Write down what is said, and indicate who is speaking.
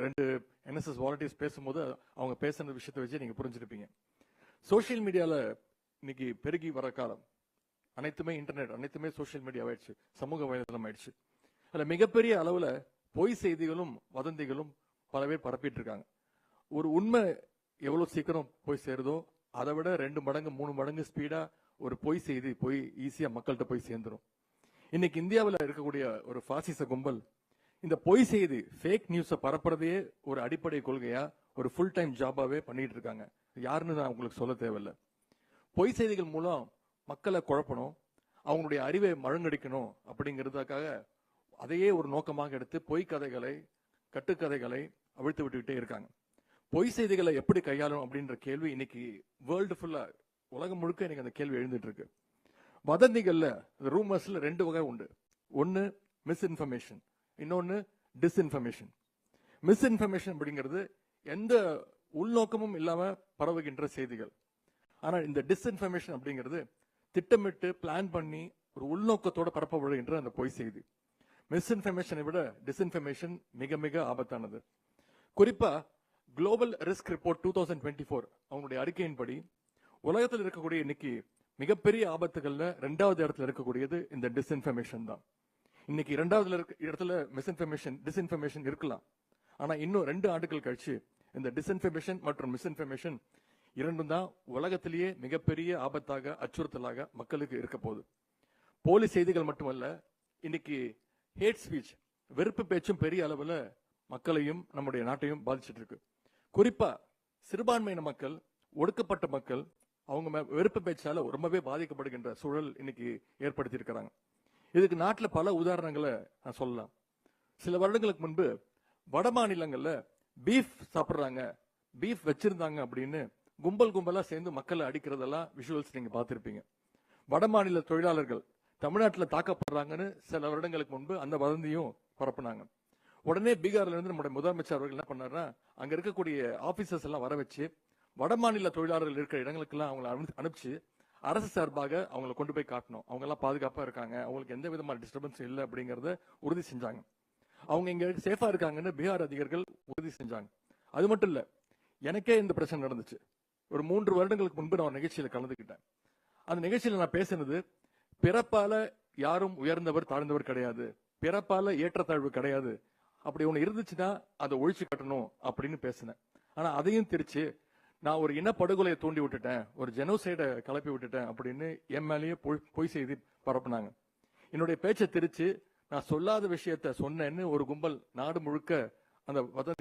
Speaker 1: ரெண்டு NSS volunteers பேசும்போது அவங்க பேசுன விஷயத்தை வச்சு நீங்க புரிஞ்சிருப்பீங்க. சோசியல் மீடியால இன்னைக்கு பெருகி வர காலம் அனைத்துமே இன்டர்நெட், அனைத்துமே சோசியல் மீடியா ஆயிடுச்சு, சமூக வலைதளம் ஆயிடுச்சு. அதுல மிகப்பெரிய அளவுல பொய் செய்திகளும் வதந்திகளும் பல பேர் பரப்பிட்டு இருக்காங்க. ஒரு உண்மை எவ்வளவு சீக்கிரம் போய் சேருதோ அதை விட 2 மடங்கு 3 மடங்கு ஸ்பீடா ஒரு பொய் செய்தி போய் ஈஸியா மக்கள்கிட்ட போய் சேர்ந்துரும். இன்னைக்கு இந்தியாவில் இருக்கக்கூடிய ஒரு பாசிச கும்பல் இந்த பொய் செய்தி ஃபேக் நியூஸை பரப்புறதையே ஒரு அடிப்படை கொள்கையா ஒரு ஃபுல் டைம் ஜாபாவே பண்ணிட்டு இருக்காங்க. யாருன்னு நான் உங்களுக்கு சொல்ல தேவையில்லை. பொய் செய்திகள் மூலம் மக்களை குழப்பணும், அவங்களுடைய அறிவை மழுங்கடிக்கணும் அப்படிங்கிறதுக்காக அதையே ஒரு நோக்கமாக எடுத்து பொய் கதைகளை, கட்டுக்கதைகளை அவிழ்த்து விட்டுக்கிட்டே இருக்காங்க. பொய் செய்திகளை எப்படி கையாளணும் அப்படின்ற கேள்வி இன்னைக்கு வேர்ல்டு ஃபுல்லா, உலகம் முழுக்க இன்னைக்கு அந்த கேள்வி எழுந்துட்டு இருக்கு. வதந்திகள்ல ரூமர்ஸ்ல 2 வகை உண்டு. ஒன்னு மிஸ்இன்ஃபர்மேஷன், இன்னொன்னு டிஸ்இன்ஃபர்மேஷன். மிஸ்இன்ஃபர்மேஷன் அப்படிங்கிறது எந்த உள்நோக்கமும் இல்லாம பரவுகின்ற செய்திகள். ஆனா இந்த டிஸ்இன்ஃபர்மேஷன் அப்படிங்கிறது திட்டமிட்டு பிளான் பண்ணி ஒரு உள்நோக்கத்தோட பரப்பப்படுகின்ற அந்த பொய் செய்தி. மிஸ்இன்ஃபர்மேஷனை விட டிஸ்இன்ஃபர்மேஷன் மிக மிக ஆபத்தானது. குறிப்பா குளோபல் ரிஸ்க் ரிப்போர்ட் 2024 அவங்களுடைய அறிக்கையின்படி உலகத்தில் இருக்கக்கூடிய இன்னைக்கு மிகப்பெரிய ஆபத்துகள்ல 2வது இடத்துல இருக்கக்கூடியது இந்த டிஸ்இன்ஃபர்மேஷன் தான். இன்னைக்கு 2வது இடத்துல மிஸ்இன்ஃபர்மேஷன், டிஸ்இன்ஃபர்மேஷன் இருக்கலாம். ஆனா இன்னும் 2 ஆண்டுகள் கழிச்சு இந்த டிஸ்இன்ஃபர்மேஷன் மற்றும் மிஸ்இன்ஃபர்மேஷன் இரண்டும் தான் உலகத்திலேயே மிகப்பெரிய ஆபத்தாக, அச்சுறுத்தலாக மக்களுக்கு இருக்க போகுது. போலி செய்திகள் மட்டுமல்ல, இன்னைக்கு ஹேட் ஸ்பீச், வெறுப்பு பேச்சும் பெரிய அளவுல மக்களையும் நம்முடைய நாட்டையும் பாதிச்சுட்டு இருக்கு. குறிப்பா சிறுபான்மையின மக்கள், ஒடுக்கப்பட்ட மக்கள், அவங்க வெறுப்பு பேச்சால ரொம்பவே பாதிக்கப்படுகின்ற சூழல் இன்னைக்கு ஏற்படுத்தி இருக்கிறாங்க. இதுக்கு நாட்டுல பல உதாரணங்களை நான் சொல்லலாம். சில வருடங்களுக்கு முன்பு வட மாநிலங்கள்ல பீஃப் சாப்பிடுறாங்க, பீஃப் வச்சிருந்தாங்க அப்படின்னு கும்பலா சேர்ந்து மக்களை அடிக்கிறதெல்லாம் விஷுவல்ஸ் நீங்க பார்த்திருப்பீங்க. வட மாநில தொழிலாளர்கள் தமிழ்நாட்டில் தாக்கப்படுறாங்கன்னு சில வருடங்களுக்கு முன்பு அந்த வதந்தியும் பரப்புனாங்க. உடனே பீகார்ல இருந்து நம்முடைய முதலமைச்சர் அவர்கள் என்ன பண்ணாருன்னா, அங்க இருக்கக்கூடிய ஆபீசர்ஸ் எல்லாம் வர வச்சு வட மாநில தொழிலாளர்கள் இருக்கிற இடங்களுக்கெல்லாம் அவங்களை அனுப்பிச்சு அரசு சார்பாக அவங்களை கொண்டு போய் காட்டணும், அவங்க எல்லாம் பாதுகாப்பா இருக்காங்க, அவங்களுக்கு எந்த விதமான டிஸ்டர்பன்ஸ் இல்லை அப்படிங்கறத உறுதி செஞ்சாங்க. அவங்க இங்க சேஃபா இருக்காங்கன்னு பீகார் அதிகாரிகள் உறுதி செஞ்சாங்க. அது மட்டும் இல்ல, எனக்கே இந்த பிரச்சனை நடந்துச்சு. ஒரு 3 வருடங்களுக்கு முன்பு நான் ஒரு நிகழ்ச்சியில கலந்துக்கிட்டேன். அந்த நிகழ்ச்சியில நான் பேசினது, பிறப்பால யாரும் உயர்ந்தவர் தாழ்ந்தவர் கிடையாது, பிறப்பால ஏற்றத்தாழ்வு கிடையாது, அப்படி ஒண்ணு இருந்துச்சுன்னா அதை ஒழிச்சு கட்டணும் அப்படின்னு பேசினேன். ஆனா அதையும் திரிச்சு நான் ஒரு இனப்படுகொலையை தூண்டி விட்டுட்டேன், ஒரு ஜெனோசைடை கிளப்பி விட்டுட்டேன் அப்படின்னு என் மேலேயே பொய் செய்தி பரப்புனாங்க. என்னுடைய பேச்சை திரிச்சு நான் சொல்லாத விஷயத்த சொன்னேன்னு ஒரு கும்பல் நாடு முழுக்க அந்த வதந்தி